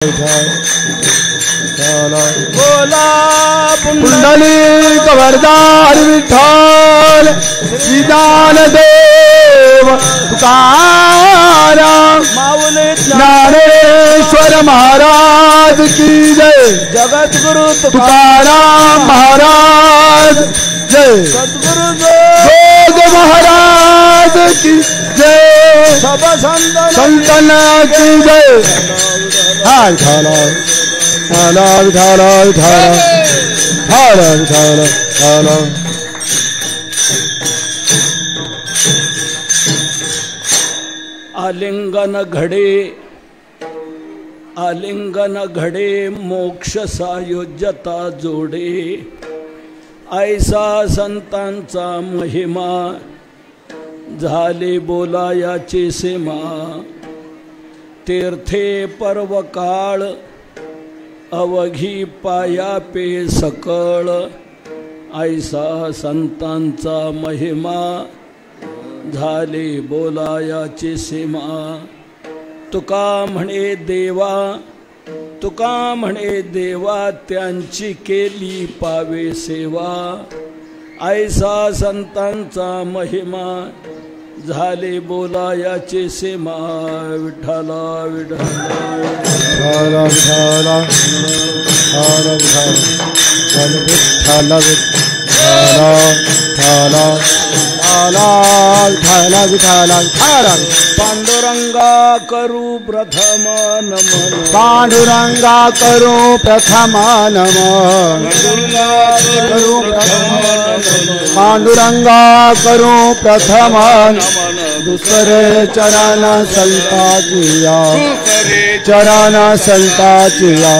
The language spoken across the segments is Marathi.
बोला पुंडलिक वरदार विठ्ठल ज्ञानदेव तुकाराम माऊली ज्ञानेश्वर महाराज की जय। जगद्गुरु तुकाराम महाराज जय। सद्गुरु जोग महाराज की जय। सब संतन की जय। हाय ढाला ढाला ढाला ढाला ढाला ढाला ढाला। आलिंगन घडे मोक्ष सायुज्यता जोडे। ऐसा संतांचा महिमा झाले बोलायाची सीमा। तीर्थे पर्वकाळ अवघी पाया पे सकळ। ऐसा संतांचा महिमा झाले बोलायाची सीमा। तुका म्हणे देवा त्यांची केली पावे सेवा। ऐसा संतांचा महिमा झाले बोलायाचे सीमा। विठ्ठला विठ्ठला विठ्ठला विठ्ठला विठ्ठला विठ्ठला विठ्ठला। पांडुरंगा करू प्रथम नमन। पांडुरंगा करू प्रथम नमन। पांडुरंगा करू प्रथम दुसरे चरण संताचिया। चरण संताचिया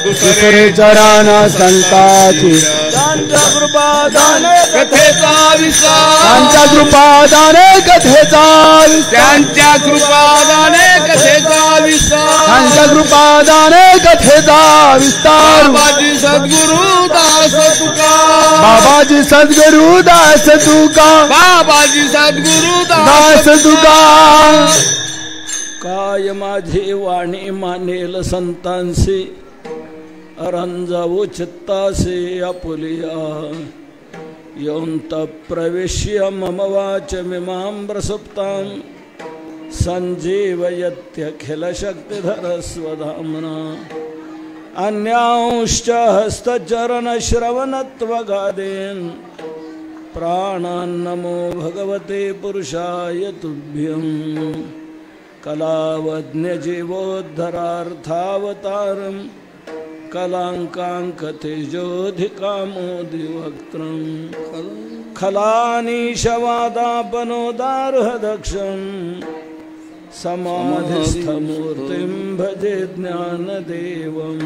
दुसरे चरण संताची। त्यांच्या कृपादाने कथेचा विस्तार। त्यांच्या कृपादाने कथेचा विस्तार। त्यांच्या कृपादाने कथेचा विस्तार। त्यांच्या कृपादाने कथेचा विस्तार। बाबाजी सद्गुरु दास तुका। बाबाजी सद्गुरु दास तुका। बाबाजी सद्गुरु दास तुका। काय माझी वाणी मानेल संतांसी। रंजावू चित्तासे आपुलिया। योऽन्त प्रविश्य मम वाचमिमां प्रसुप्तां। सञ्जीवयत्यखिलशक्तिधर स्वधाम्ना। अन्यांश्च हस्तचरणश्रवणत्वगादीन् प्राणान्नमो भगवते पुरुषाय तुभ्यं। कलावज्ञजीवोद्धरार्थावतारम् कलाङ्काङ्कतेजोधिकामोदिवक्त्रं। खलानीशवादापनोदार्हदक्षं समाधिस्थमूर्तिं भजे ज्ञानदेवं।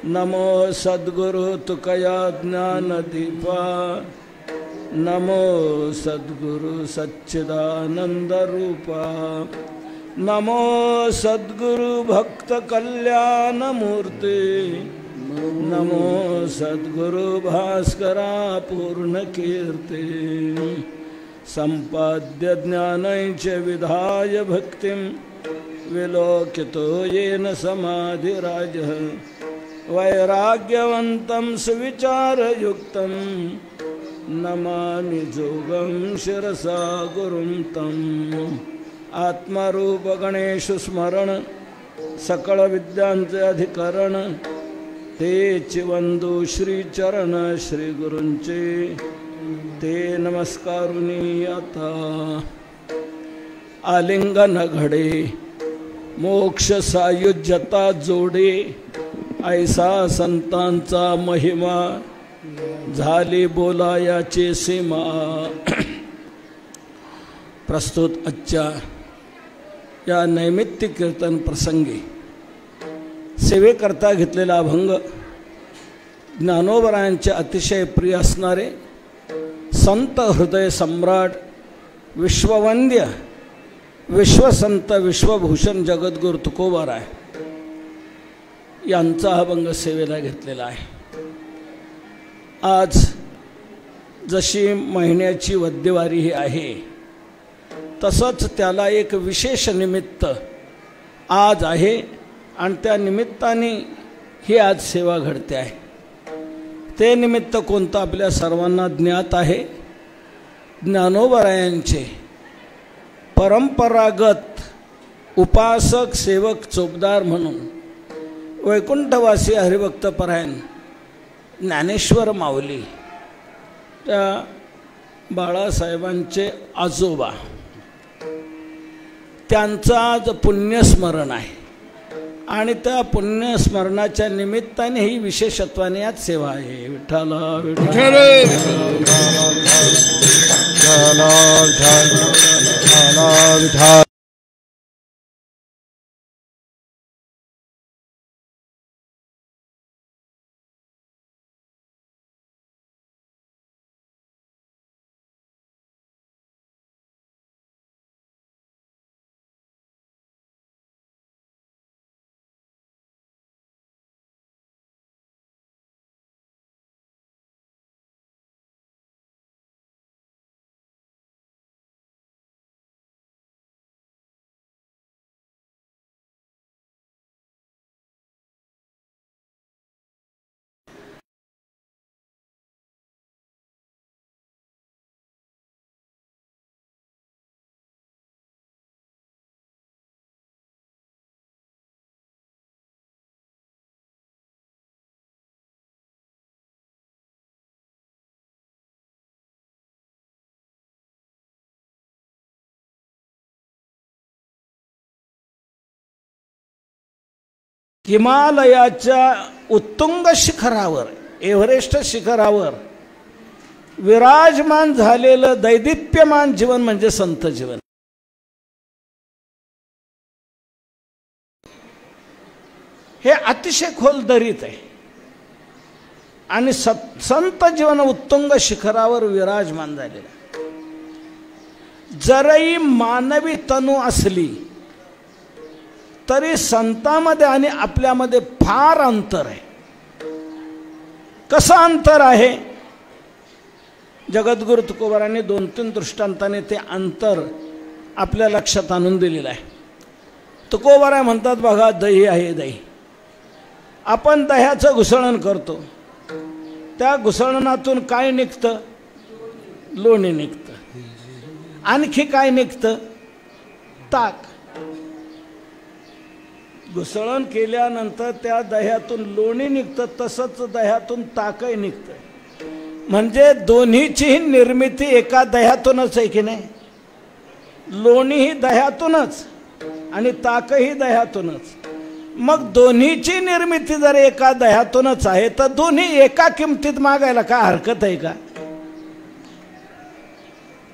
नमो सद्गुरु तुकया ज्ञानदीपा। नमो सद्गुरु सच्चिदानन्दरूपा। नमो सद्गुरु भक्त कल्याण मूर्ति। नमो सद्गुरु भास्करा पूर्ण कीर्ति। संपाद्य ज्ञानञ्च विधाय भक्तिं। विलोकितो येन समाधिराजः। वैराग्यवन्तं सुविचारयुक्तं। नमामि जोगं शिरसा गुरुं तम्। आत्मारूप गणेश स्मरण सकळ विद्यांचे अधिकरण। तेच वंदू श्री चरण श्री गुरूंचे। ते नमस्कारुनी आता। आलिंगन घडे मोक्ष सायुज्यता जोडे। ऐसा संतांचा महिमा झाली बोलायाची सीमा। प्रस्तुत आजच्या या नैमित्तिक कीर्तन प्रसंगी सेवेकरता घेतलेला अभंग ज्ञानोबरायांचे अतिशय प्रिय असणारे संत हृदय सम्राट विश्ववंद्य विश्वसंत विश्वभूषण जगद्गुरु तुकोबाराय यांचा अभंग सेवेला घेतलेला आहे। आज जशी महिन्याची वद्यवारी ही आहे तसंच त्याला एक विशेष निमित्त आज आहे आणि त्या निमित्ताने ही आज सेवा घडते आहे. ते निमित्त कोणतं आपल्या सर्वांना ज्ञात आहे. ज्ञानोबरायांचे परंपरागत उपासक सेवक चोपदार म्हणून वैकुंठवासी हरिभक्तपरायण ज्ञानेश्वर माऊली त्या बाळासाहेबांचे आजोबा त्यांचं आज पुण्यस्मरण आहे आणि त्या पुण्यस्मरणाच्या निमित्ताने ही विशेषत्वाने आज सेवा आहे. विठ्ठल विठ्ठल विठ्ठल. हिमालयाच्या उत्तुंग शिखरावर एव्हरेस्ट शिखरावर विराजमान झालेलं दैदिप्यमान जीवन म्हणजे संत जीवन. हे अतिशय खोल दरीत आहे आणि संत जीवन उत्तुंग शिखरावर विराजमान झालेलं. जरही मानवी तनु असली तरी संतांमध्ये आणि आपल्यामध्ये फार अंतर आहे. कसं अंतर आहे? जगद्गुरु तुकोबारांनी 2-3 दृष्टांताने ते अंतर आपल्या लक्षात आणून दिलेलं आहे. तुकोबारा म्हणतात बघा, दही आहे दही. आपण दह्याचं घुसळण करतो, त्या घुसळणातून काय निघतं? लोणी निघतं. आणखी काय निघतं? ताक. घुसळण केल्यानंतर त्या दह्यातून लोणी निघतं, तसंच दह्यातून ताकही निघतं. म्हणजे दोन्हीचीही निर्मिती एका दह्यातूनच आहे की नाही? लोणीही दह्यातूनच आणि ताकही दह्यातूनच. मग दोन्हीची निर्मिती जर एका दह्यातूनच आहे तर दोन्ही एका किमतीत मागायला काय हरकत आहे का?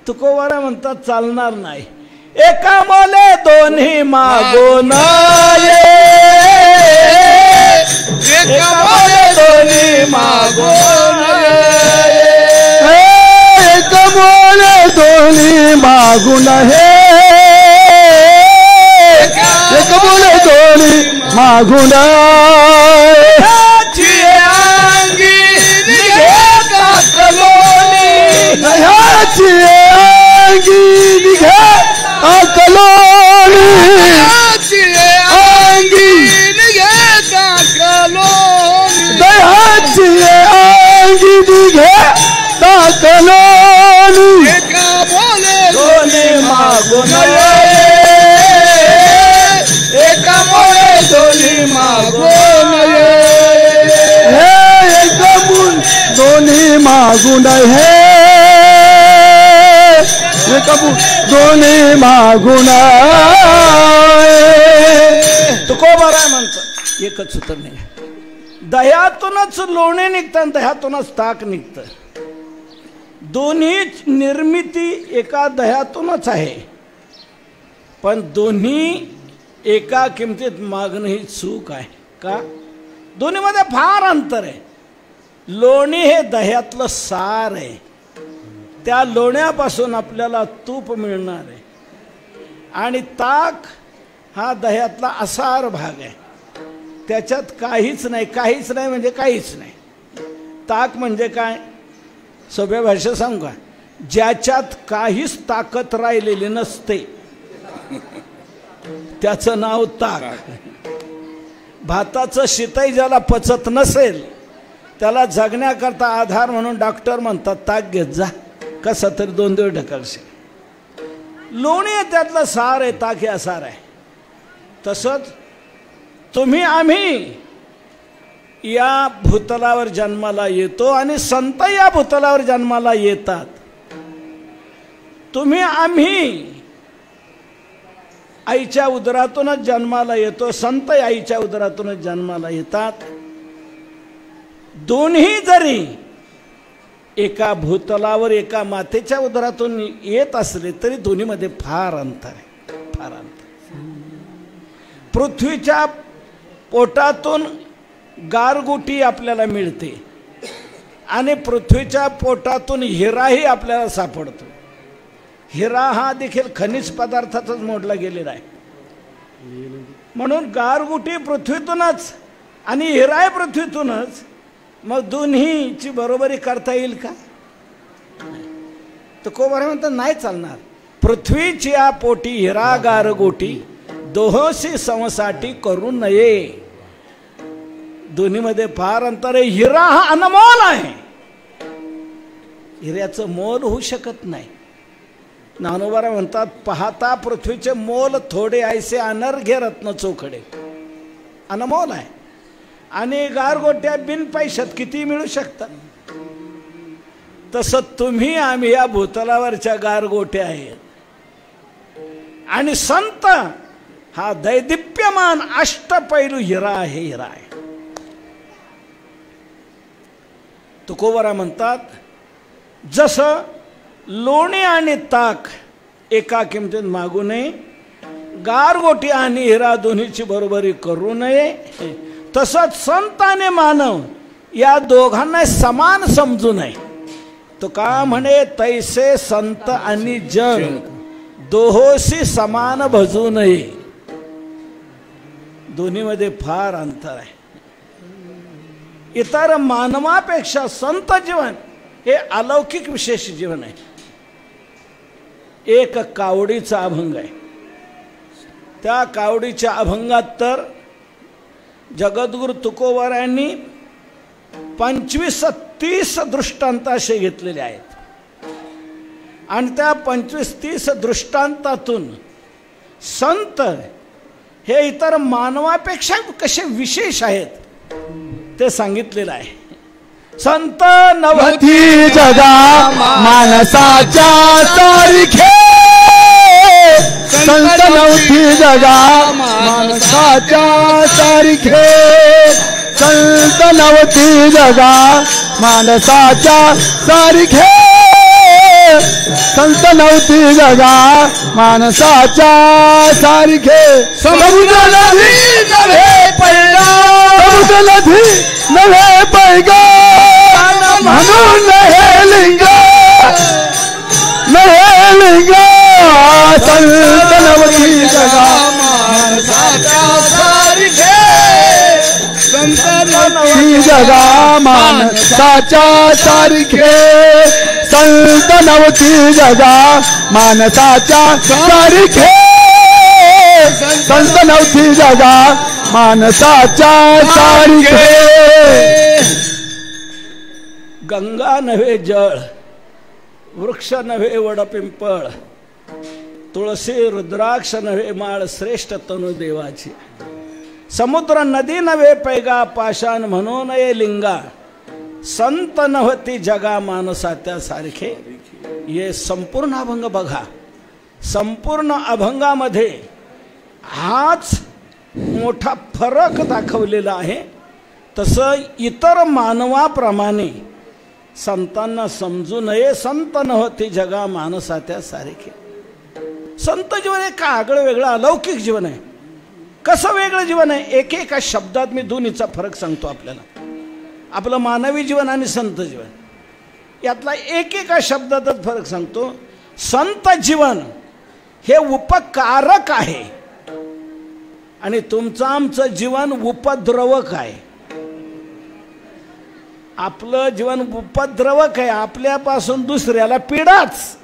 तुकोबारा म्हणतात चालणार नाही. एका मोले दोन्ही मागून एका मोले दोन्ही मागून एक मोले दोन्ही मागून हे एक मोले दोन्ही मागून अंगी निघे काकलोनी अंगी निघे काकलोनी अंगी निघे काकलोनी दह्याची अंगी निघे काकलोनी एका मोले दोन्ही मागून एका मोले दोन्ही मागून हे एक मूल दोन्ही मागून हे एक मूल दोन्ही मागून. तुकोबारा म्हणतो एकच सूत्र नाही. दह्यातूनच लोणी निघतं आणि दह्यातूनच ताक निघतं. दोन्ही निर्मिती एका दह्यातूनच आहे, पण दोन्ही एका किमतीत मागणं ही चूक आहे. का? दोन्हीमध्ये फार अंतर आहे. लोणी हे दह्यातलं सार आहे, त्या लोण्यापासून आपल्याला तूप मिळणार आहे. आणि ताक हा दह्यातला असार भाग आहे, त्याच्यात काहीच नाही. काहीच नाही म्हणजे काहीच नाही. ताक म्हणजे काय? सोप्या भाषेत सांगू का? ज्याच्यात काहीच ताकद राहिलेली नसते त्याचं नाव ताक. भाताचं शिताई ज्याला पचत नसेल त्याला जगण्याकरता आधार म्हणून डॉक्टर म्हणतात ताक घेत जा, कसं तरी 2 दिवस ढकलशील. लोणी त्यातलं सार आहे, ताक हे सार आहे. तसंच तुम्ही आम्ही या भूतलावर जन्माला येतो आणि संत या भूतलावर जन्माला येतात. तुम्ही आम्ही आईच्या उदरातूनच जन्माला येतो, संत आईच्या उदरातूनच जन्माला येतात. दोन्ही जरी एका भूतलावर एका मातेच्या उदरातून येत असले तरी दोन्हीमध्ये फार अंतर आहे, फार अंतर. पृथ्वीच्या पोटातून गारगोटी आपल्याला मिळते आणि पृथ्वीच्या पोटातून हिराही आपल्याला सापडतो. हिरा हा देखील खनिज पदार्थातच मोडला गेलेला आहे. म्हणून गारगोटी पृथ्वीतूनच आणि हिराही पृथ्वीतूनच. मग दोन्हीची बरोबरी करता येईल का? तर कोबारे म्हणतात नाही चालणार. पृथ्वीची या पोटी हिरा गारगोटी दोहोसी समसाठी करू नये. दोन्हीमध्ये फार अंतर आहे. हिरा हा अनमोल आहे, हिऱ्याचं मोल होऊ शकत नाही. ज्ञानोबा म्हणतात पाहता पृथ्वीचे मोल थोडे ऐसे अनर्घ्य रत्न चोखडे. अनमोल आहे. आणि गारगोट्या बिन पैशात किती मिळू शकतात. तसं तुम्ही आम्ही या भूतलावरच्या गारगोट्या आहेत आणि संत हा दैदिप्यमान अष्टपैलू हिरा आहे, हिरा आहे. तुकोबरा म्हणतात जसं लोणी आणि ताक एका किमतीत मागू नये, गारगोटी आणि हिरा दोन्हीची बरोबरी करू नये, तसंच संत आणि मानव या दोघांना समान समजू नये. तो का म्हणे तैसे संत आणि जग दोहोसी समान भजू नये. दोन्हीमध्ये फार अंतर आहे. इतर मानवापेक्षा संत जीवन हे अलौकिक विशेष जीवन आहे. एक कावडीचा अभंग आहे. त्या कावडीच्या अभंगात तर जगद्गुरु तुकोबारायांनी 25-30 दृष्टांत असे घेतलेले आहेत आणि त्या 25-30 दृष्टांतातून संत हे इतर मानवापेक्षा कसे विशेष आहेत ते सांगितलेलं आहे. संत नवती जगा मानसाच्या सारखे, संत नवती जगा मानसाच्या सारखे, संत नवती जगा मानसाच्या सारखे, संत नवती जगा मानसाच्या सारखे. समुद्र नदी नव्हे पैगा, समुद्र नदी नव्हे पैगा, म्हणून नव्हे लिंग, नव्हे लिंग. संत नवती जगा मानसाच्या सारखे, संत नवती जगा मानसाच्या सारखे, संत नवती जगा मानसाच्या सारखे, संत नवती जगा मानसाच्या सारखे. गंगा नव्हे जळ, वृक्ष नव्हे वडपिंपळ, तुळसी रुद्राक्ष नव्हे माळ, श्रेष्ठ तनु देवाची. समुद्र नदी नव्हे पैगा, पाषाण म्हणून नये लिंगा, संत नव्हती जगा मानसात्या सारखे. हे संपूर्ण अभंग बघा. संपूर्ण अभंगामध्ये हाच मोठा फरक दाखवलेला आहे. तसं इतर मानवाप्रमाणे संतांना समजू नये. संत नव्हती जगा मानसात्या सारखे. संत जीवन हे का आगळं वेगळं अलौकिक जीवन आहे. कसं वेगळं जीवन आहे? एकेका शब्दात मी दोन्हीचा फरक सांगतो आपल्याला. आपलं मानवी जीवन आणि संत जीवन यातला एकेका शब्दातच फरक सांगतो. संत जीवन हे उपकारक आहे आणि तुमचं आमचं जीवन उपद्रवक आहे. आपलं जीवन उपद्रवक आहे. आपल्यापासून दुसऱ्याला पीडाच.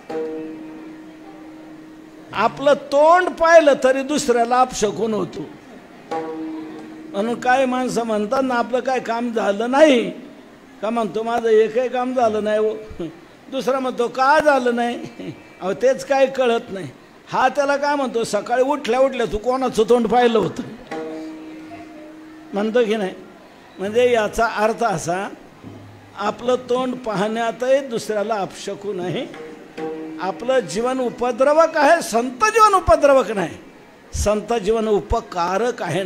आपलं तोंड पाहिलं तरी दुसऱ्याला अपशकून होतो. म्हणून काय माणसं म्हणतात ना आपलं काय काम झालं नाही का, म्हणतो माझं एकही काम झालं नाही हो. दुसरा म्हणतो का झालं नाही, अहो तेच काय कळत नाही. हा त्याला काय म्हणतो, सकाळी उठल्या उठल्या तू कोणाचं तोंड पाहिलं होतं म्हणतो की नाही. म्हणजे याचा अर्थ असा, आपलं तोंड पाहण्यातही दुसऱ्याला अपशकू नाही. आपलं जीवन उपद्रवक आहे, संत जीवन उपद्रवक नाही. संत जीवन उपकारक आहे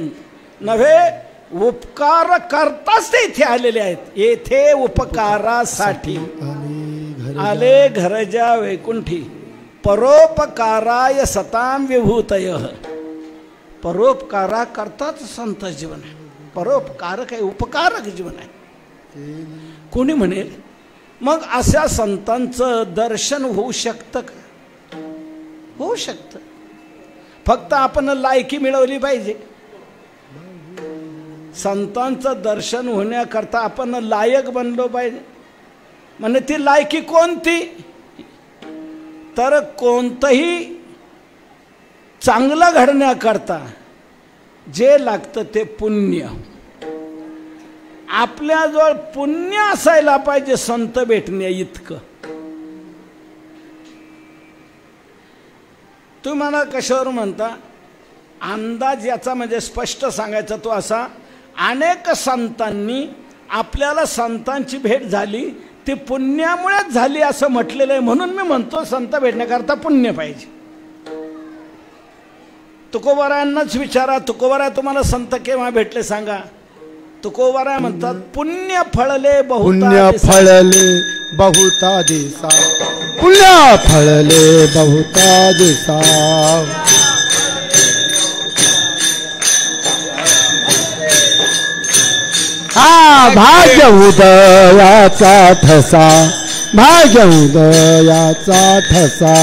नव्हे, उपकार करताच ते इथे आलेले आहेत. येथे उपकारासाठी आले घरजा वैकुंठी, परोपकाराय सताम विभूतय. परोपकारा करताच संत जीवन आहे. परोपकारक आहे, उपकारक जीवन आहे. कोणी म्हणेल मग अशा संतांचं दर्शन होऊ शकतं का? होऊ शकतं, फक्त आपण लायकी मिळवली पाहिजे. संतांचं दर्शन होण्याकरता आपण लायक बनलो पाहिजे. म्हणजे ती लायकी कोणती, तर कोणतंही चांगलं घडण्याकरता जे लागतं ते पुण्य. आपल्याजवळ पुण्य असायला पाहिजे संत भेटण्या इतकं. तुम्ही मला कशावर म्हणता, अंदाज याचा म्हणजे स्पष्ट सांगायचा तो असा, अनेक संतांनी आपल्याला संतांची भेट झाली ती पुण्यामुळेच झाली असं म्हटलेलं आहे. म्हणून मी म्हणतो संत भेटण्याकरता पुण्य पाहिजे. तुकोबारायांनाच विचारा, तुकोबारा तुम्हाला संत केव्हा भेटले सांगा. तुकोबारा म्हणतात, पुण्य फळले पुण्य फळले बहुता दिसा, पुण्य फळले बहुता दिसा. हा भाग्य उदयाचा ठसा, भाग्य उदयाचा ठसा.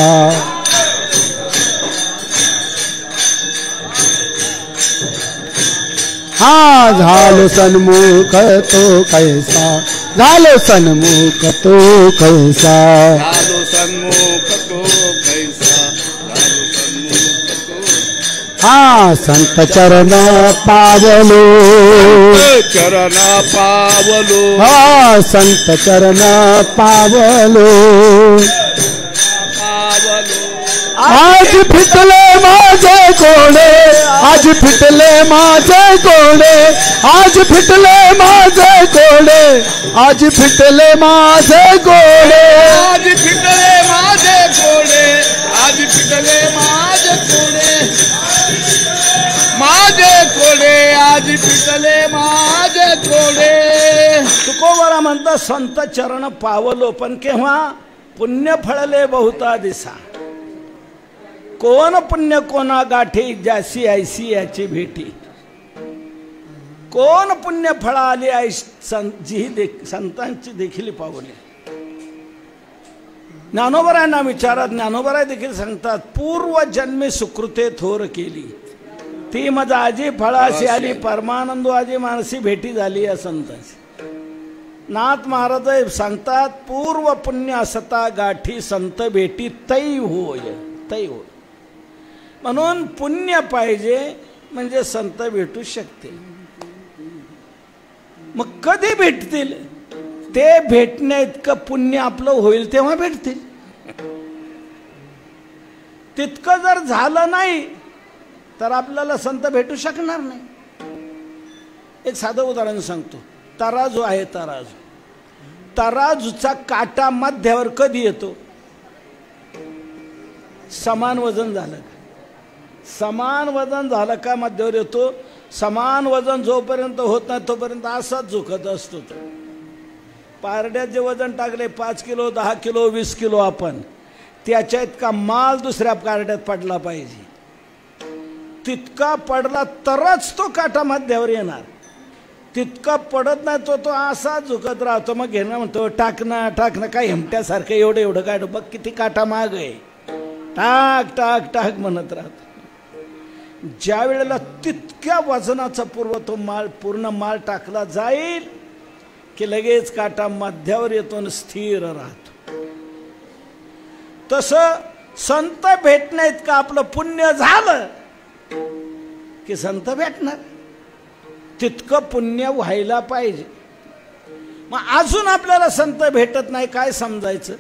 हा झालो सन्मुख तो कैसा, झालो सन्मुख तो कैसा, झालो सन्मुख तो कैसा, झालो सन्मुख तो. हा संत चरण पावलो, चरण पावलो. हा संत चरण पावलो. आज फिटले माझे कोडे, आज फिटले माझे कोडे, आज फिटले माझे कोडे, आज फिटले माझे कोडे, आज फिटले माझे कोडे, आज फिटले माझे कोडे, माझे कोडे, आज फिटले माझे कोडे. तुकोबारा म्हणता संत चरण पावलो, पण केव्हा, पुण्य फळले बहुता दिसा. कोण पुण्य कोणा गाठी, जासी ऐसी याची भेटी. कोण पुण्य फळाली जी संतांची देखील पावली. ज्ञानोबरायांना विचारा, ज्ञानोबराय देखील सांगतात, पूर्व जन्मी सुकृते थोर केली, ती मज आजी फळाशी आली, परमानंदो आजी मानसी भेटी झाली या संतांची. नाथ महाराज सांगतात, पूर्व पुण्य असता गाठी संत भेटी तै होय, तै होय. म्हणून पुण्य पाहिजे म्हणजे संत भेटू शकते. मग कधी भेटतील, ते भेटण्या इतकं पुण्य आपलं होईल तेव्हा भेटतील. तितकं जर झालं नाही तर आपल्याला संत भेटू शकणार नाही. एक साधं उदाहरण सांगतो. तराजू आहे, तराजू. तराजूचा काटा मध्यावर कधी येतो, समान वजन झालं का, समान वजन झालं का मध्यावर येतो. समान वजन जोपर्यंत होत नाही तोपर्यंत असाच झुकत असतो. पारड्यात जे वजन टाकले 5 किलो 10 किलो 20 किलो, आपण त्याच्या इतका माल दुसऱ्या पारड्यात पडला पाहिजे. तितका पडला तरच तो काटा मध्यावर येणार. तितका पडत नाही तो असाच झुकत राहतो. मग घेणं म्हणतो टाकणं टाकणं, काय हेमट्यासारखं एवढं एवढं काढ, बघ किती काटा माग आहे, टाक टाक टाक म्हणत राहतो. ज्या वेळेला तितक्या वजनाचा पूर्ण माल टाकला जाईल की लगेच काटा मध्यावर येतो आणि स्थिर राहतो. तसं संत भेटण्या इतकं आपलं पुण्य झालं की संत भेटणार. तितकं पुण्य व्हायला पाहिजे. मग अजून आपल्याला संत भेटत नाही, काय समजायचं?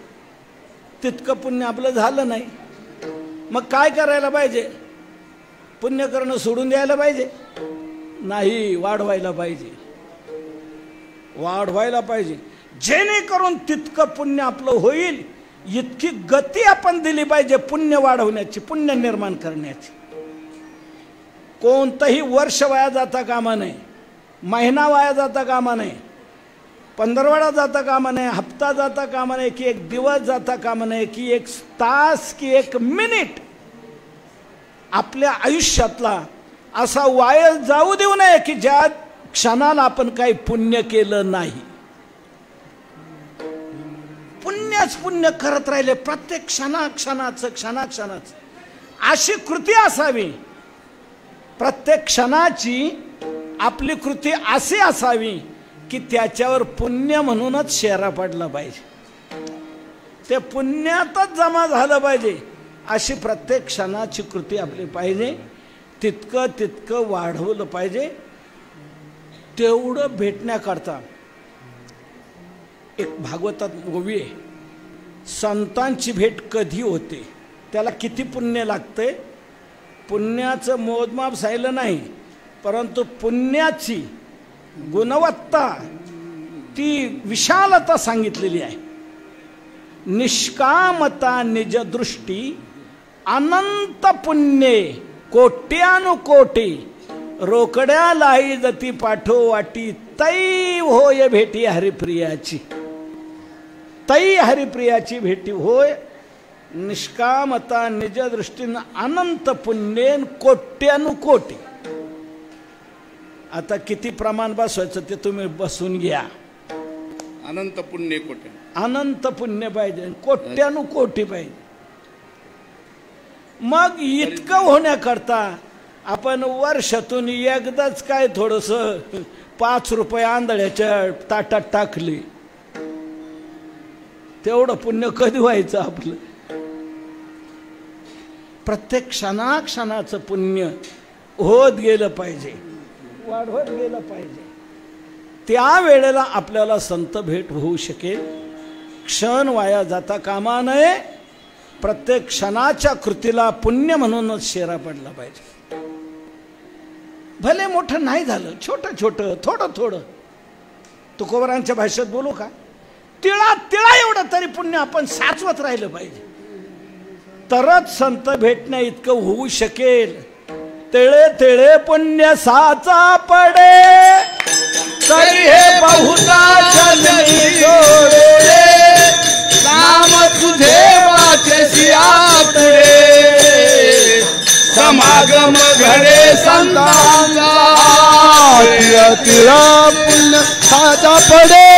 तितकं पुण्य आपलं झालं नाही, मग काय करायला पाहिजे? पुण्य करणं सोडून द्यायला पाहिजे? नाही, वाढवायला पाहिजे, वाढवायला पाहिजे. जेणेकरून तितकं पुण्य आपलं होईल, इतकी गती आपण दिली पाहिजे पुण्य वाढवण्याची, पुण्य निर्माण करण्याची. कोणतंही वर्ष वाया जाता कामा नये, महिना वाया जाता कामा नये, पंधरवडा जाता कामा नये, हप्ता जाता कामा नये, की एक दिवस जाता कामा नये, की एक तास, की एक मिनिट आपल्या आयुष्यातला असा वाया जाऊ देऊ नये की ज्या क्षणाला आपण काही पुण्य केलं नाही. पुण्यच पुण्य करत राहिले प्रत्येक क्षणाक्षणाचं अशी कृती असावी. प्रत्येक क्षणाची आपली कृती अशी असावी की त्याच्यावर पुण्य म्हणूनच शेरा पडला पाहिजे, ते पुण्यातच जमा झालं पाहिजे. अशी प्रत्येक क्षणाची कृती आपली पाहिजे. तितकं वाढवलं पाहिजे. तेवढं भेटण्याकरता एक भागवतात ओवी आहे, संतांची भेट कधी होते, त्याला किती पुण्य लागते. पुण्याचं मोजमाप सांगितलं नाही, परंतु पुण्याची गुणवत्ता, ती विशालता सांगितलेली आहे. निष्कामता निजदृष्टी अनंत पुण्ये कोट्यानुकोटी, रोकड्या लाई जती पाठोवाटी, तै होय भेटी हरिप्रियाची. तै हरिप्रियाची भेटी होय. निष्कामता निजदृष्टीनं अनंत पुण्येन कोट्यानुकोटी. आता किती प्रमाण बसवायचं ते तुम्ही बसून घ्या. अनंत पुण्य कोट्या, अनंत पुण्य पाहिजे, कोट्यानुकोटी पाहिजे. मग इतकं होण्याकरता आपण वर्षातून एकदाच काय थोडस 5 रुपये आंधळ्याच्या ताटात टाकले, तेवढं पुण्य कधी व्हायचं आपलं? प्रत्येक क्षणाक्षणाचं पुण्य होत गेलं पाहिजे, वाढवत गेलं पाहिजे. त्यावेळेला आपल्याला संत भेट होऊ शकेल. क्षण वाया जाता कामा नये. प्रत्येक क्षणाच्या कृतीला पुण्य म्हणूनच शेरा पडला पाहिजे. भले मोठं नाही झालं, छोटं छोटं, थोडं थोडं. तुकोबारांच्या भाषेत बोलू का, तिळा तिळा एवढं तरी पुण्य आपण साचवत राहिलं पाहिजे, तरच संत भेटण्या इतकं होऊ शकेल. तिळे तिळे पुण्य साचा पडे, तरी हे बहुता जन्मी जोडे. नाम तुझे वाचेसी आपले, समागम घडे संतांचा. तिळा पुण्य साचा पडे,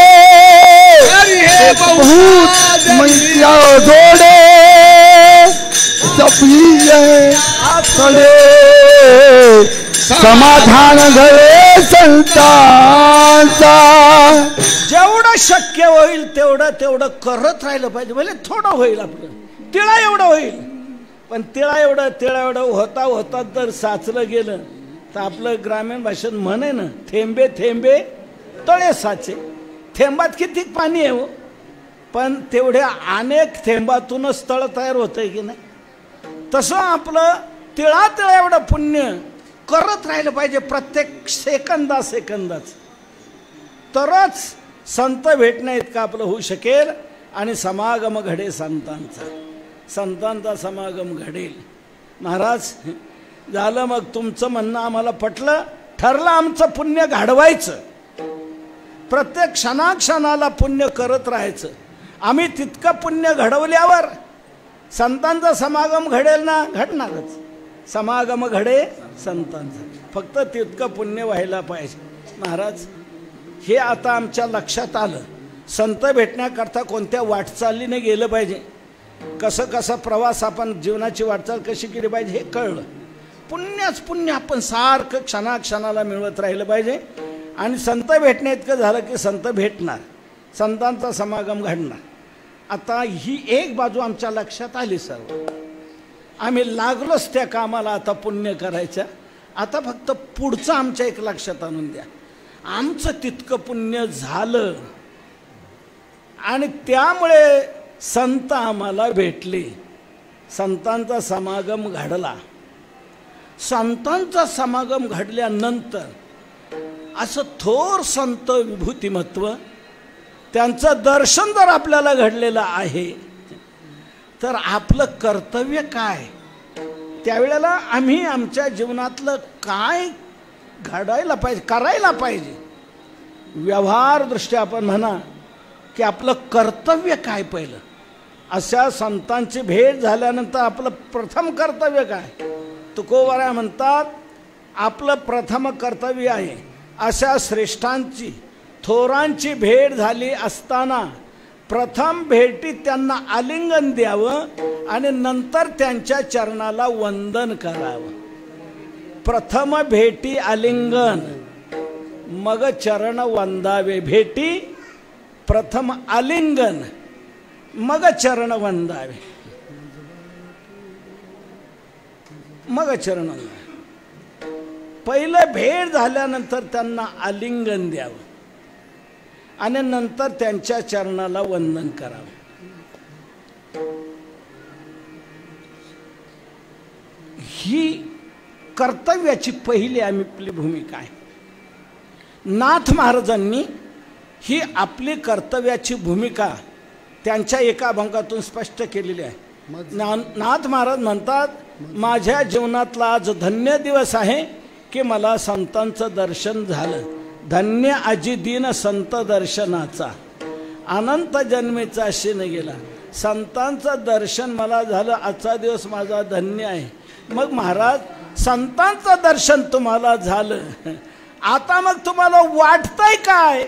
तरी हे बहुत मैया जोडे. जपिये आतडे, समाधान घडे संतांचा. जेवढं शक्य होईल तेवढं करत राहिलं पाहिजे. भले थोडं होईल, आपलं तिळा एवढं होईल, पण तिळा एवढं होता होता जर साचलं गेलं तर आपलं ग्रामीण भाषेत म्हणे ना, थेंबे थेंबे तळे साचे. थेंबात किती पाणी आहे हो, पण तेवढ्या अनेक थेंबातूनच तळ तयार होतंय की नाही. तसं आपलं तिळा एवढं पुण्य करत राहिलं पाहिजे प्रत्येक सेकंदाच, तरच संत भेटण्या इतकं आपलं होऊ शकेल. आणि समागम घडे संतांचा समागम घडेल. महाराज झालं, मग तुमचं म्हणणं आम्हाला पटलं, ठरलं आमचं पुण्य घडवायचं. प्रत्येक क्षणाक्षणाला पुण्य करत राहायचं. आम्ही तितकं पुण्य घडवल्यावर संतांचा समागम घडेल ना, घडणारच. समागम घडे संतांचा, फक्त तितकं पुण्य व्हायला पाहिजे. महाराज हे आता आमच्या लक्षात आलं. संत भेटण्याकरता कोणत्या वाटचालीने गेलं पाहिजे, कसं प्रवास आपण जीवनाची वाटचाल कशी केली पाहिजे हे कळलं. पुण्यच पुण्य आपण सारखं क्षणाक्षणाला मिळवत राहिलं पाहिजे. आणि संत भेटण्या इतकं झालं की संत भेटणार, संतांचा समागम घडणार. आता ही एक बाजू आमच्या लक्षात आली सर्व. आम्ही लागलोच त्या कामाला आता पुण्य करायच्या. आता फक्त पुढचं आमच्या एक लक्षात आणून द्या. आमचं तितकं पुण्य झालं आणि त्यामुळे संत आम्हाला भेटले, संतांचा समागम घडला. संतांचा समागम घडल्यानंतर असं थोर संत विभूतिमत्व, त्यांचं दर्शन जर आपल्याला घडलेलं आहे तर आपलं कर्तव्य काय, त्यावेळेला आम्ही आमच्या जीवनातलं काय घडायला पाहिजे, करायला पाहिजे. व्यवहारदृष्ट्या आपण म्हणा की आपलं कर्तव्य काय. पहिलं अशा संतांची भेट झाल्यानंतर आपलं प्रथम कर्तव्य काय. तुकोबाराय म्हणतात आपलं प्रथम कर्तव्य आहे अशा श्रेष्ठांची थोरांची भेट झाली असताना प्रथम भेटीत त्यांना आलिंगन द्यावं आणि नंतर त्यांच्या चरणाला वंदन करावं. प्रथम भेटी आलिंगन, मग चरण वंदावे. भेटी प्रथम आलिंगन, मग चरण वंदावे, मग चरण वंदावे. पहिलं भेट झाल्यानंतर त्यांना आलिंगन द्यावं आणि नंतर त्यांच्या चरणाला वंदन करावं. ही कर्तव्याची पहिली आपली भूमिका आहे. नाथ महाराजांनी ही आपली कर्तव्याची भूमिका त्यांच्या एका अभंगातून स्पष्ट केलेली आहे. नाथ महाराज म्हणतात माझ्या जीवनातला आज धन्य दिवस आहे की मला संतांचं दर्शन झालं. धन्य आजी दिन संत दर्शनाचा, अनंत जन्मेचा अशी न गेला. संतांचं दर्शन मला झालं, आजचा दिवस माझा धन्य आहे. मग महाराज संतांचं दर्शन तुम्हाला झालं, आता मग तुम्हाला वाटतंय काय.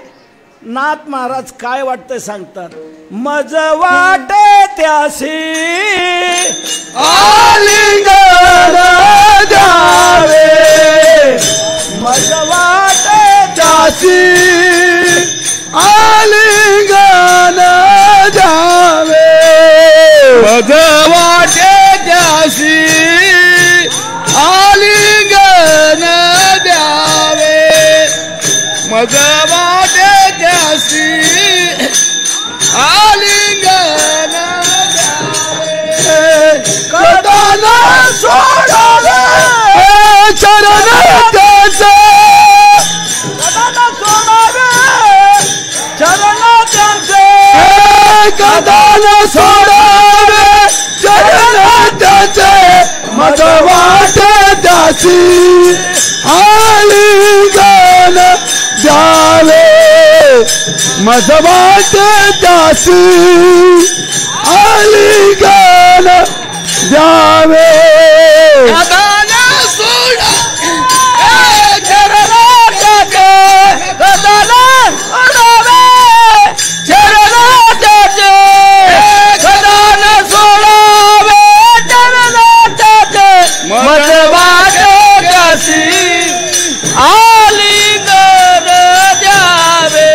नाथ महाराज काय वाटतंय सांगतात. मज वाटे त्यासी आलिंगन द्यावे, मज वाटे त्यासी आलिंगन द्यावे, मज वाटे त्यासी आलिंगन द्यावे, मज वाटे त्यासी आलिंगन द्यावे. कदाना सोडावे चरण त्याचे, कदाना सोडावे चरण त्यांचे, कदाना सोडावे चरण त्याचे, मज वाटे त्यासी आलिंगन द्यावे, मज वाटे त्यासी आलिंगन द्यावे. कदाना सोडा चरणाचे, कदाना सोडावे चरणाचे, कदाना सोडावे चरणाचे, मज वाटे त्यासी आलिंगन द्यावे,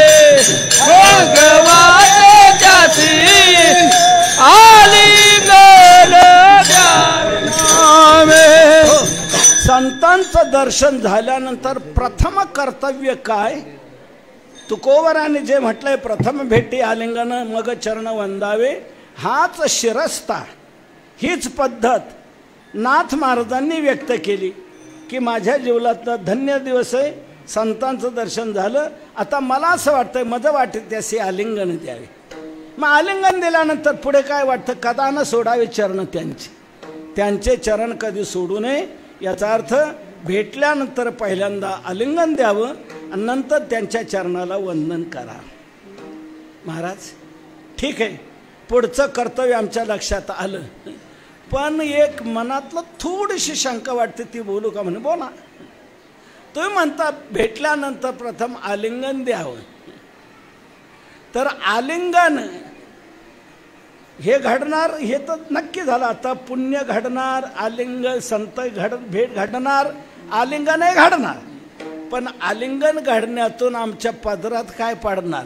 मज वाटे त्यासी आलिंगन द्यावे. संतांचं दर्शन झाल्यानंतर प्रथम कर्तव्य काय. तुकोबाराने जे म्हटलंय प्रथम भेटी आलिंगन मग चरण वंदावे, हाच शिरस्ता, हीच पद्धत नाथ महाराजांनी व्यक्त केली की माझ्या जीवनातला धन्य दिवस आहे, संतांचं दर्शन झालं, आता मला असं वाटतंय मज वाटे त्याशी आलिंगन द्यावे. मग आलिंगन दिल्यानंतर पुढे काय वाटतं. कदा न सोडावे चरण त्यांचे, त्यांचे चरण कधी सोडू नये. याचा अर्थ भेटल्यानंतर पहिल्यांदा आलिंगन द्यावं आणि नंतर त्यांच्या चरणाला वंदन करा. महाराज ठीक आहे, पुढचं कर्तव्य आमच्या लक्षात आलं, पण एक मनातलं थोडीशी शंका वाटते, ती बोलू का. म्हणे बोला. तुम्ही म्हणता भेटल्यानंतर प्रथम आलिंगन द्यावं, तर आलिंगन हे घडणार, हे तर नक्की झालं. आता पुण्य घडणार, आलिंगन संत भेट घडणार, आलिंगनही घडणार. पण आलिंगन घडण्यातून आमच्या पदरात काय पडणार,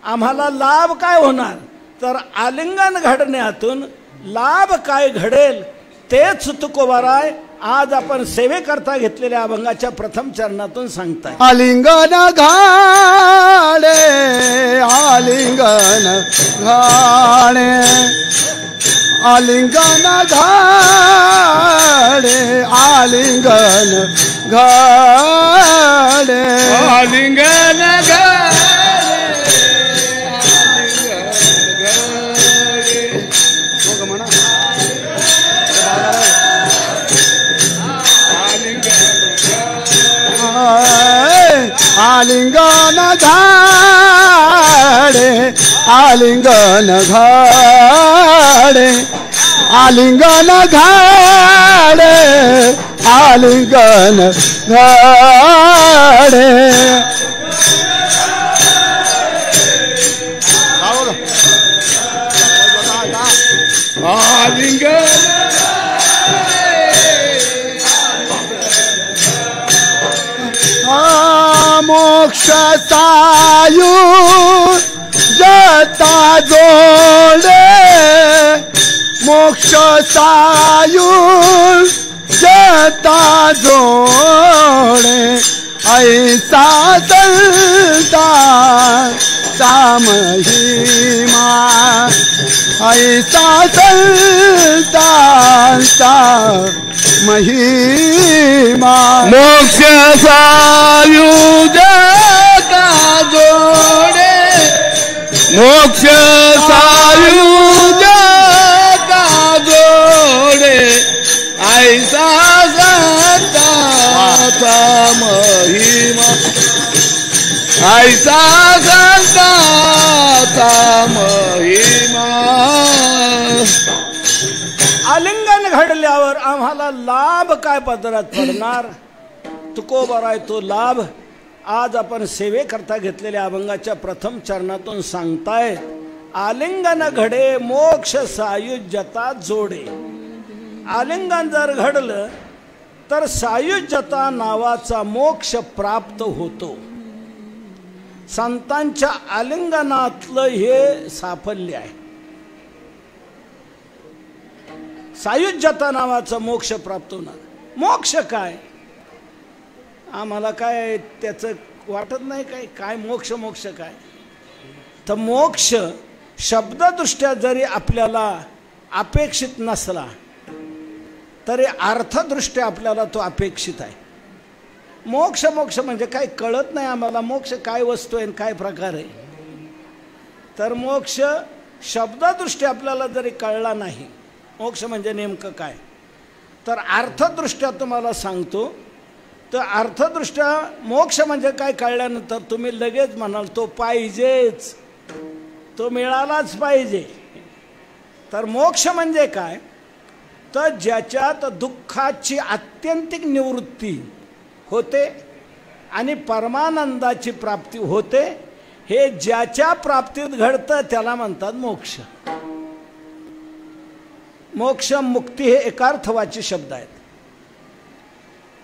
आम्हाला लाभ काय होणार. तर आलिंगन घडण्यातून लाभ काय घडेल तेच तुकोबाराय आज आपण सेवेकरता घेतलेल्या अभंगाच्या प्रथम चरणातून सांगताय. आलिंगन घाडे आलिंगन घाडे आलिंगन घाडे आलिंगन घाडे आलिंगन आलिंगन घाडे आलिंगन घाडे आलिंगन घाडे आलिंगन घाडे आलिंगन मोक्ष सायुज्यता जोडे मोक्ष सायुज्यता जोडे ऐसा संता महिमा ऐसा संता महिमा मोक्ष सायुज्यता जोडे मोक्ष सायुज्यता जोडे ऐसा संताचा महिमा ऐसा संताचा महिमा. आलिंगन घडल्यावर आम्हाला लाभ काय पदरात पडणार? तुकोबाराय तो लाभ आज आपण सेवेकरता घेतलेल्या अभंगाच्या प्रथम चरणातून सांगताय. आलिंगन घडे मोक्ष सायुज्यता जोडे. आलिंगन जर घडलं तर सायुज्यता नावाचा मोक्ष प्राप्त होतो. संतांच्या आलिंगनातलं हे साफल्य आहे. सायुज्यता नावाचा मोक्ष प्राप्त होणार. मोक्ष काय आम्हाला काय त्याचं वाटत नाही. काय मोक्ष मोक्ष काय? तर मोक्ष शब्ददृष्ट्या जरी आपल्याला अपेक्षित नसला तरी अर्थदृष्ट्या आपल्याला तो अपेक्षित आहे. मोक्ष मोक्ष म्हणजे काय कळत नाही आम्हाला. मोक्ष काय वस्तू आहे काय प्रकार आहे. तर मोक्ष शब्ददृष्ट्या आपल्याला जरी कळला नाही मोक्ष म्हणजे नेमकं काय तर अर्थदृष्ट्या तुम्हाला सांगतो. तर अर्थदृष्ट्या मोक्ष म्हणजे काय कळल्यानंतर तुम्ही लगेच म्हणाल तो पाहिजेच, तो मिळालाच पाहिजे. तर मोक्ष म्हणजे काय तर ज्याच्यात दुःखाची आत्यंतिक निवृत्ती होते आणि परमानंदाची प्राप्ती होते. हे ज्याच्या प्राप्तीत घडतं त्याला म्हणतात मोक्ष. मोक्ष मुक्ती हे एकार्थवाची शब्द आहेत.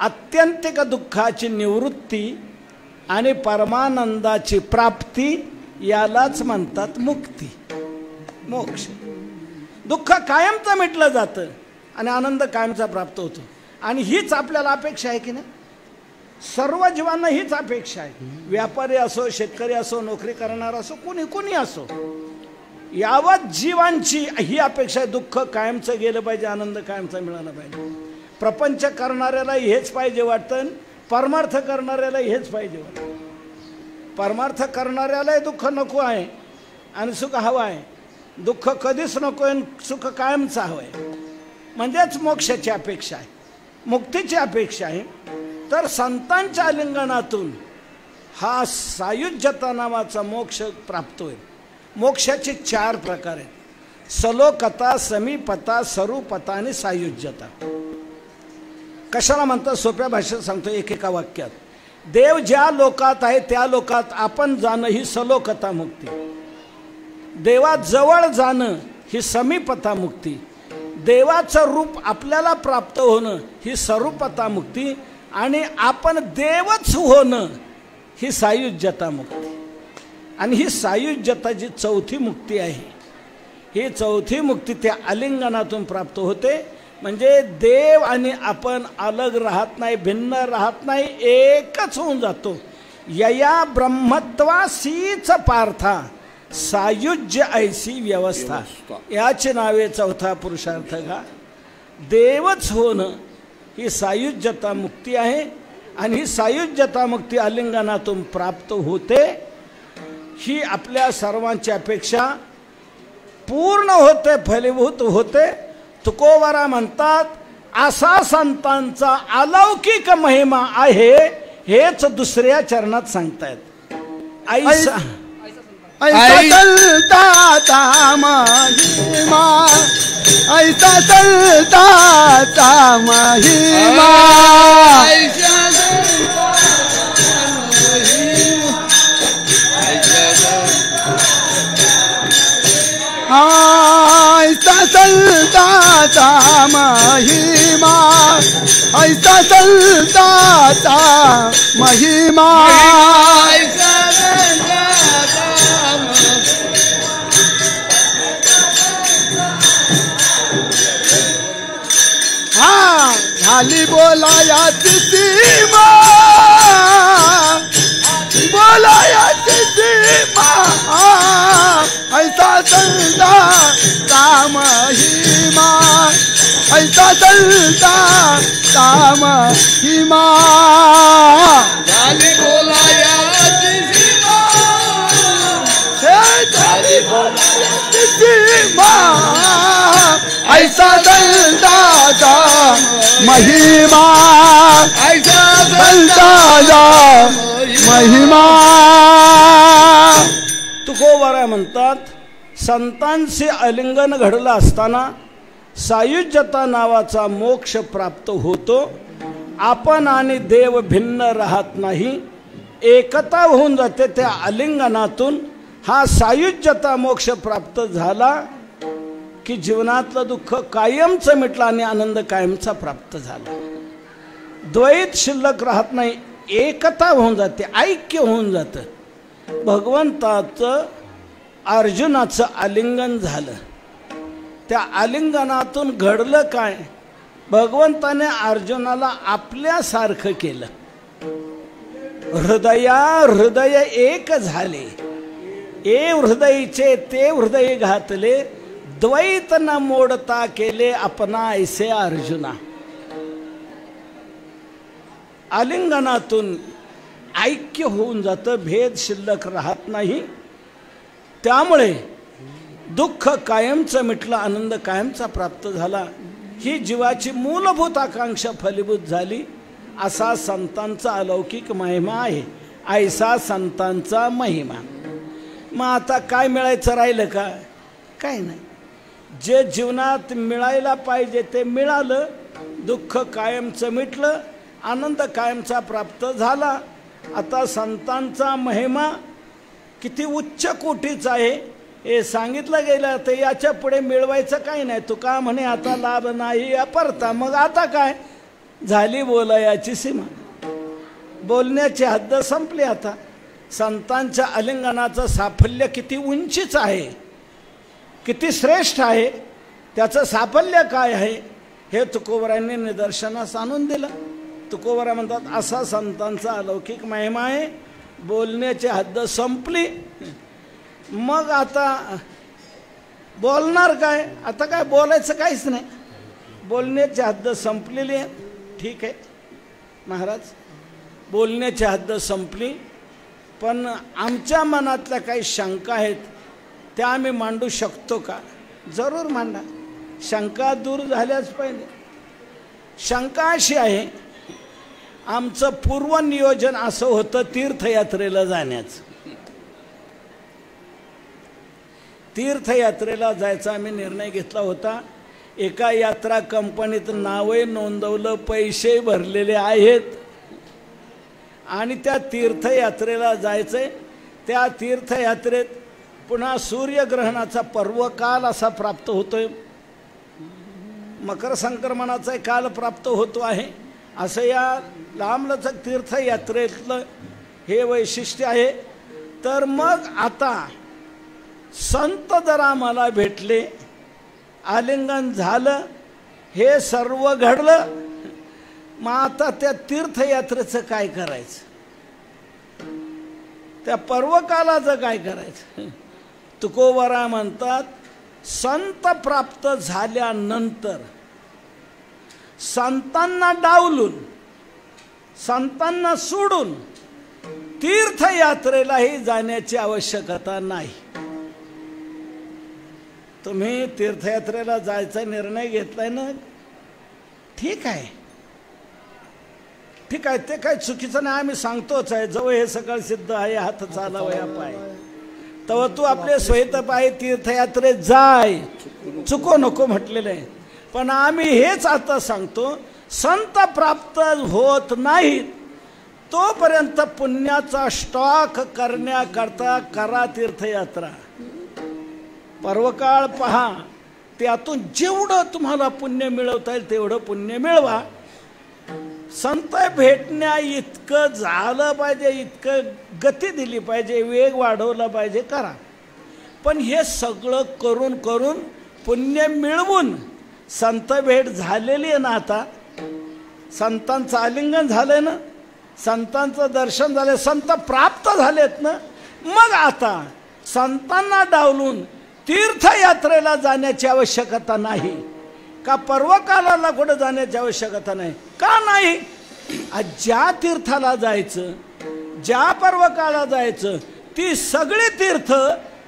आत्यंतिक दुःखाची निवृत्ती आणि परमानंदाची प्राप्ती यालाच म्हणतात मुक्ती मोक्ष. दुःख कायमचं मिटलं जातं आणि आनंद कायमचा प्राप्त होतो. आणि हीच आपल्याला अपेक्षा आहे की नाही? सर्व जीवांना हीच अपेक्षा आहे. व्यापारी असो, शेतकरी असो, नोकरी करणारा असो, कोणी असो, यावत जीवांची ही अपेक्षा आहे. दुःख कायमचं गेलं पाहिजे, आनंद कायमचा मिळाला पाहिजे. प्रपंच करणाऱ्याला हेच पाहिजे वाटतं, परमार्थ करणाऱ्याला हेच पाहिजे वाटतं. परमार्थ करणाऱ्यालाही दुःख नको आहे आणि सुख हवं आहे. दुःख कधीच नको आहे, सुख कायमचं हवं आहे. म्हणजेच मोक्षाची अपेक्षा आहे, मुक्तीची अपेक्षा आहे. तर संतांच्या आलिंगनातून हा सायुज्यता नावाचा मोक्ष प्राप्त होईल. मोक्षाचे 4 प्रकार आहेत: सलोकता, समीपता, सरूपता आणि सायुज्यता. कशाला म्हणतात सोप्या भाषेत सांगतो एकेका वाक्यात. देव ज्या लोकात आहे त्या लोकात आपण जाणं ही सलोकता मुक्ती. देवात जवळ जाणं ही समीपता मुक्ती. देवाचं रूप आपल्याला प्राप्त होणं ही सरूपता मुक्ती. आणि आपण देवच होणं ही सायुज्यता मुक्ती. आणि ही सायुज्यता जी चौथी मुक्ती आहे, ही चौथी मुक्ती त्या आलिंगनातून प्राप्त होते. म्हणजे देव आणि आपण अलग राहत नाही, भिन्न राहत नाही, एकच होऊन जातो. यया ब्रह्मत्वासीच पार्था सायुज्य ऐसी व्यवस्था. याचे नावे चौथा पुरुषार्थ का. देवच होणं ही सायुज्यता मुक्ती आहे आणि ही सायुज्यता मुक्ती आलिंगनातून प्राप्त होते. ही आपल्या सर्वांची अपेक्षा पूर्ण होते, फलीभूत होते. तुकोबारा म्हणतात असा संतांचा अलौकिक महिमा आहे. हेच दुसऱ्या चरणात सांगतायत. ऐसा संताचा महिमा, ऐसा संताचा महिमा, ऐसा संताचा महिमा, ऐसा संताचा महिमा, झाली बोलायाची सीमा, बोलायाची सीमा, ऐसा संताचा महिमा, ऐसा संताचा महिमा, झाली बोलायाची सीमा, झाली बोलायाची सीमा, ऐसा संताचा महिमा, ऐसा संताचा महिमा. तुकोबारा म्हणतात संतांचे आलिंगन घडलं असताना सायुज्यता नावाचा मोक्ष प्राप्त होतो. आपण आणि देव भिन्न राहत नाही, एकता होऊन जाते. त्या आलिंगनातून हा सायुज्यता मोक्ष प्राप्त झाला की जीवनातलं दुःख कायमचं मिटलं आणि आनंद कायमचा प्राप्त झाला. द्वैत शिल्लक राहत नाही, एकता होऊन जाते, ऐक्य होऊन जातं. भगवंताचं अर्जुनाचं आलिंगन झालं. त्या आलिंगनातून घडलं काय, भगवंताने अर्जुनाला आपल्यासारखं केलं. हृदय एक झाले, ए हृदयचे ते हृदय घातले, द्वैत न मोडता केले अपना ऐसे अर्जुना. आलिंगनातून ऐक्य होऊन जातं, भेद शिल्लक राहत नाही. त्यामुळे दुःख कायमचं मिटलं, आनंद कायमचा प्राप्त झाला. ही जीवाची मूलभूत आकांक्षा फलीभूत झाली. असा संतांचा अलौकिक महिमा आहे, ऐसा संतांचा महिमा. मग आता काय मिळायचं राहिलं का, काय नाही. जे जीवनात मिळायला पाहिजे ते मिळालं, दुःख कायमचं मिटलं, आनंद कायमचा प्राप्त झाला. आता संतांचा महिमा किती उच्च कोटीचा आहे हे सांगितलं गेलं. तर याच्या पुढे मिळवायचं काही नाही. तुका म्हणे आता लाभ नाही अपरता. मग आता काय झाली बोलायाची सीमा, बोलण्याची हद्द संपली. आता संतांच्या आलिंगनाचं साफल्य किती उंचीच आहे, किती श्रेष्ठ आहे, त्याचं साफल्य काय आहे हे तुकोबारांनी निदर्शनास आणून दिलं. तुकोबारा म्हणतात असा संतांचा अलौकिक महिमा आहे. बोलण्याची हद्द संपली. मग आता बोलणार काय, आता काय बोलायचं काहीच नाही. बोलण्याची हद्द संपलेली आहे. ठीक आहे महाराज, बोलण्याची हद्द संपली, पण आमच्या मनातल्या काही शंका आहेत त्या आम्ही मांडू शकतो का. जरूर मांडा, शंका दूर झाल्याच पाहिजे. शंका अशी आहे, आमचं पूर्वनियोजन असं होतं तीर्थयात्रेला जाण्याचं. तीर्थयात्रेला जायचा आम्ही निर्णय घेतला होता. एका यात्रा कंपनीत नावे नोंदवलं, पैसे भरलेले आहेत आणि त्या तीर्थयात्रेला जायचंय. त्या तीर्थयात्रेत पुन्हा सूर्यग्रहणाचा पर्वकाल असा प्राप्त होतोय, मकर संक्रमणाचा काल प्राप्त होतो आहे. असं या लांबलचक तीर्थयात्रेतलं हे वैशिष्ट्य आहे. तर मग आता संत जरा मला भेटले, आलिंगन झालं, हे सर्व घडलं. मग आता त्या तीर्थयात्रेचं काय करायचं, त्या पर्वकालाचं काय करायचं. तुकोबरा म्हणतात संत प्राप्त झाल्यानंतर संतांना डावलून संतांना सोडून तीर्थयात्रेलाही जाण्याची आवश्यकता नाही. तुम्ही तीर्थयात्रेला जायचा निर्णय घेतलाय ना, ठीक आहे, ठीक आहे, ते काही चुकीचं नाही. आम्ही सांगतोच आहे, जवळ हे सकाळ सिद्ध आहे हात चालावया पाय, तेव्हा तू आपले स्वहित पाय तीर्थयात्रेत जाय, चुको नको म्हटलेलं आहे. पण आम्ही हेच आता सांगतो, संत प्राप्त होत नाहीत तोपर्यंत पुण्याचा स्टॉक करण्याकरता करा तीर्थयात्रा. पर्वकाळ पहा, त्यातून जेवढं तुम्हाला पुण्य मिळवता येईल तेवढं पुण्य मिळवा. संत भेटण्या इतकं झालं पाहिजे, इतकं गती दिली पाहिजे, वेग वाढवला पाहिजे, करा. पण हे सगळं करून करून पुण्य मिळवून संत भेट झालेली आहे ना, आता संतांचं आलिंगन झालंय ना, संतांचं दर्शन झालं, संत प्राप्त झालेत ना, मग आता संतांना डावलून तीर्थयात्रेला जाण्याची आवश्यकता नाही का, पर्वकालाला कुठं जाण्याची आवश्यकता नाही का. नाही, ज्या तीर्थाला जायचं, ज्या पर्वकाला जायचं, ती सगळी तीर्थ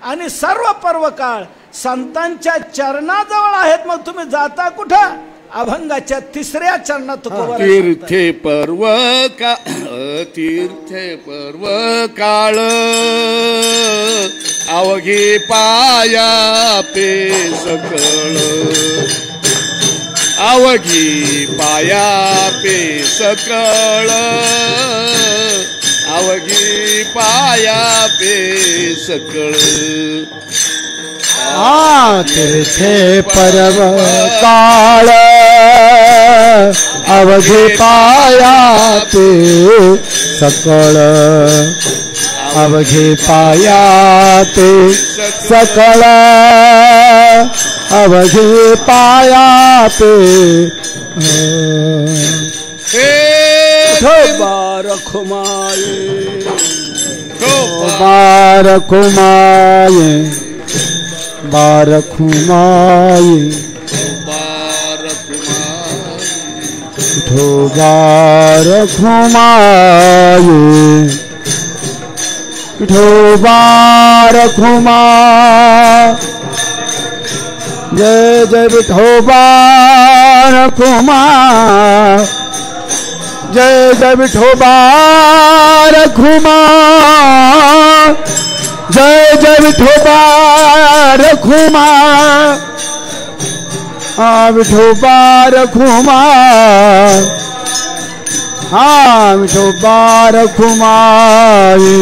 आणि सर्व पर्वकाळ संतांच्या चरणाजवळ आहेत. मग तुम्ही जाता कुठं, अभंगाच्या 3ऱ्या चरणात तीर्थे पर्व का, तीर्थे पर्व काळ अवघी पाया पे सकळ, अवघी पाया पे सकळ, अवघी पाया पे सकळ. तीर्थे पर्व काळ अवघी पाया पे सकळ, अवघी पाया पे सकळ, अवघी पाया पे. बारख माये, बारख माये, बारख माये, विठो बारख माये, विठो बारख माये. जय जय विठो बारख माये, जय जय विठो बारख माये, जय जय विठो बारख माये, विठो बारख माये, विठो बारख माये,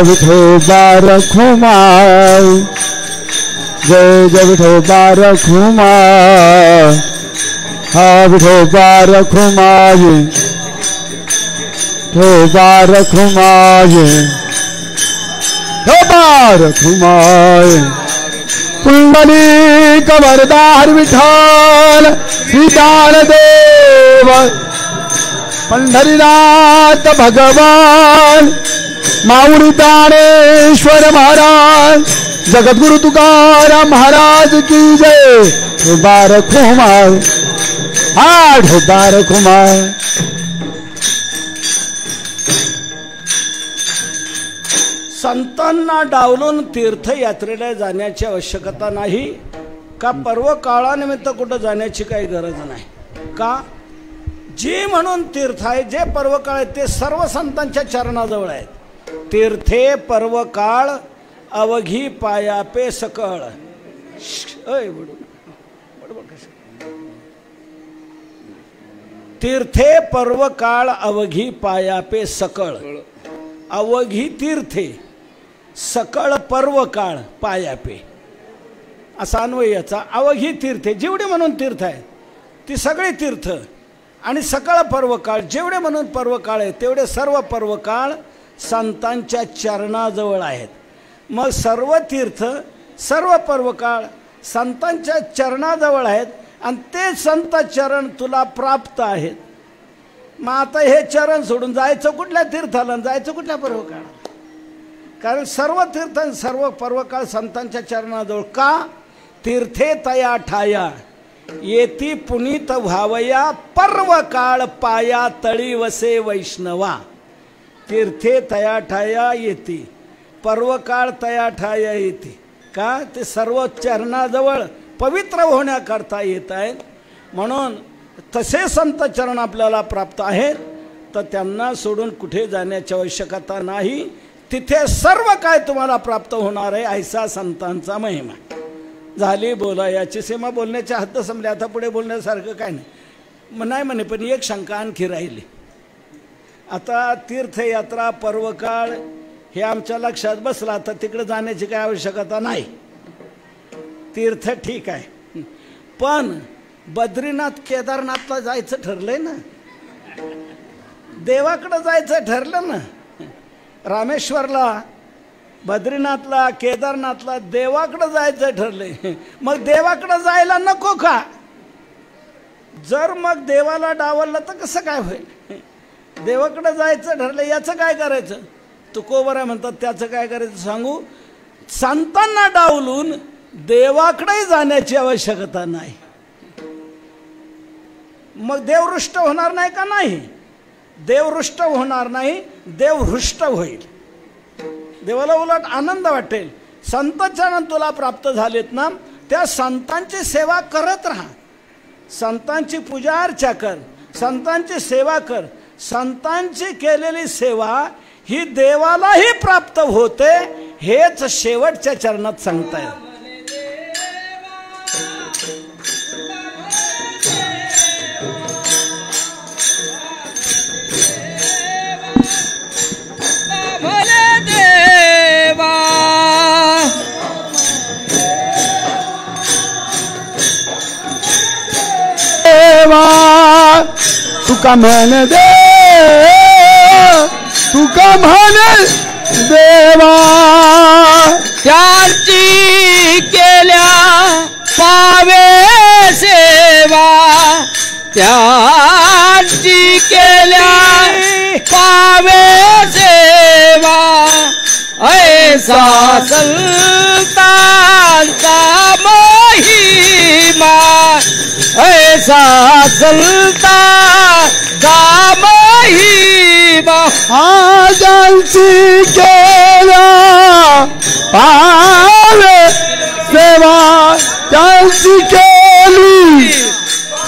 विठो बारख माये. जय जय विठो बारख माये, विठो बारख माये, विठो बारख माये, विठो बारख माये. पुंडलिक वरदार विठ्ठल श्रीदान देव, पंढरीनाथ भगवान, माऊली दानेश्वर महाराज, जगद्गुरु तुकाराम महाराज की जय. बारख माये, विठो बारख माये. संतांना डावलून तीर्थयात्रेला जाण्याची आवश्यकता नाही का, पर्व काळानिमित्त कुठं जाण्याची काही गरज नाही का. जे म्हणून तीर्थ आहे, जे पर्व काळ आहे ते सर्व संतांच्या चरणाजवळ आहेत. तीर्थे पर्व काळ अवघी पाया पे सकळ. तीर्थे पर्व काळ अवघी पाया पे सकळ, अवघी तीर्थे सकळ पर्व काळ पाया पे, असा अन्वय याचा. अवघी तीर्थे जेवढे म्हणून तीर्थ आहे ती सगळी तीर्थ, आणि सकळ पर्व काळ जेवढे म्हणून पर्व काळ आहे तेवढे सर्व पर्व काळ संतांच्या चरणाजवळ आहेत. मग सर्व तीर्थ, सर्व पर्व काळ संतांच्या चरणाजवळ आहेत आणि ते संत चरण तुला प्राप्त आहेत. मग आता हे चरण सोडून जायचं कुठल्या तीर्थाला, जायचं कुठल्या पर्वकाळाला? कारण सर्व तीर्थ सर्व पर्वकाळ संतांच्या चरणाजवळ. का? तीर्थे तया ठाया येती पुनीत व्हावया पर्वकाळ पाया तळी वसे वैष्णवा. तीर्थे तया ठाया येती, पर्वकाळ तया ठाया येते. का? ते सर्व चरणाजवळ पवित्र होण्याकरता येत आहेत. म्हणून तसे संत चरण आपल्याला प्राप्त आहेत, तर त्यांना सोडून कुठे जाण्याची आवश्यकता नाही. तिथे सर्व काय तुम्हाला प्राप्त होणार आहे, ऐसा संतांचा महिमा. झाली बोला याची सीमा, बोलण्याच्या हद्द संपल्या. आता पुढे बोलण्यासारखं काय नाही. नाही म्हणे, पण एक शंका आणखी राहिली. आता तीर्थयात्रा पर्वकाळ हे आमच्या लक्षात बसलं, आता तिकडे जाण्याची काय आवश्यकता नाही. तीर्थ ठीक आहे, पण बद्रीनाथ केदारनाथला जायचं ठरलंय ना, देवाकडं जायचं ठरलं ना. रामेश्वरला, बद्रीनाथला, केदारनाथला देवाकडं जायचं ठरलंय. मग देवाकडं जायला नको का? जर मग देवाला डावललं तर कसं काय होईल? देवाकडं जायचं ठरलं, याचं काय करायचं? तुकोबरा म्हणतात त्याचं काय करायचं सांगू. संतांना डावलून देवाकडे जाण्याची आवश्यकता नाही. मग देव रुष्ट होणार नाही का? नाही, देव रुष्ट होणार नाही, देव हृष्ट होईल. देवाला उलट आनंद वाटेल. संतांच्या तुला प्राप्त झालेत ना, त्या संतांची सेवा करत राहा. संतांची पूजा अर्चा कर, संतांची सेवा कर. संतांची केलेली सेवा ही देवालाही प्राप्त होते, हेच शेवटच्या चरणात सांगता येईल. तुका म्हण दे, तुका म्हण देवा, त्यांची केल्या पावे सेवा, त्यांची केल्या पावे सेवा. ऐसा संतांचा महिमा, ऐसा संतांचा महिमा. आजांची केल्या पावे सेवा, त्यांची केली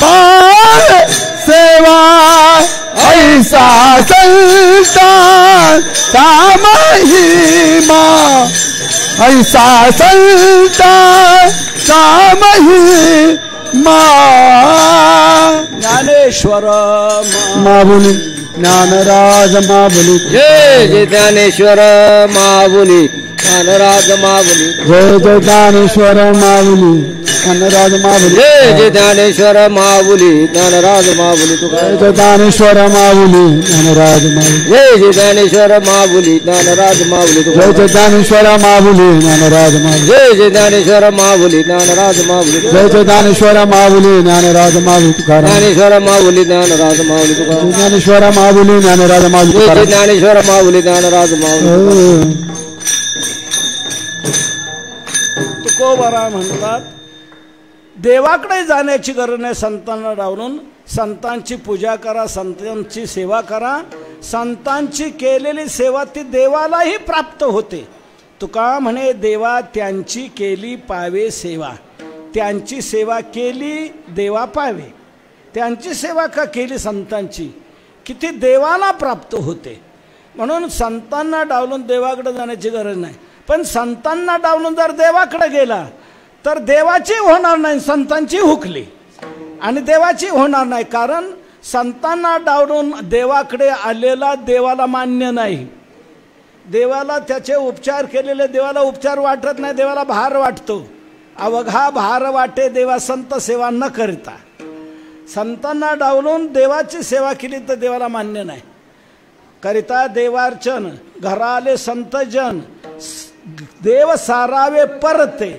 पावे सेवा. ऐसा संतांचा महिमा, ऐसा संतांचा महिमा. ज्ञानेश्वर माऊली ज्ञानराज माऊली, जय जय ज्ञानेश्वर माऊली, ज्ञानराज माऊली. जय जय ज्ञानेश्वर माऊली, ज्ञानराज माऊली. जय जय ज्ञानेश्वर माऊली, ज्ञानराज माऊली. जय जय ज्ञानेश्वर माऊली, ज्ञानराज माऊली. जय जय ज्ञानेश्वर माऊली, ज्ञानराज माऊली. जय जय ज्ञानेश्वर माऊली, ज्ञानराज माऊली. जय जय ज्ञानेश्वर माऊली, ज्ञानराज माऊली. जय जय ज्ञानेश्वर माऊली, ज्ञानराज माऊली. तुकाराम. ज्ञानेश्वर माऊली, ज्ञानराज माऊली. तुकाराम. ज्ञानेश्वर माऊली, ज्ञानराज माऊली. जय जय तुकाराम. ज्ञानेश्वर माऊली, ज्ञानराज माऊली. तुकोबरा म्हणतात देवाकडे जाण्याची गरज नाही. संतांना डावलून संतांची पूजा करा, संतांची सेवा करा. संतांची केलेली सेवा ती देवालाही प्राप्त होते. तुका म्हणे देवा त्यांची केली पावे सेवा. त्यांची सेवा केली देवा पावे. त्यांची सेवा का केली संतांची, किती देवाला प्राप्त होते. म्हणून संतांना डावलून देवाकडे जाण्याची गरज नाही. पण संतांना डावलून जर देवाकडे गेला तर देवाची होणार नाही, संतांची हुकली. आणि देवाची होणार नाही, कारण संतांना डावलून देवाकडे आलेला देवाला मान्य नाही. देवाला त्याचे उपचार केलेले देवाला उपचार वाटत नाही, देवाला भार वाटतो. अवघा भार वाटे देवा संत सेवा न करता. संतांना डावलून देवाची सेवा केली तर देवाला मान्य नाही. करिता देवार्चन घराले संतजन, देव सारावे परते.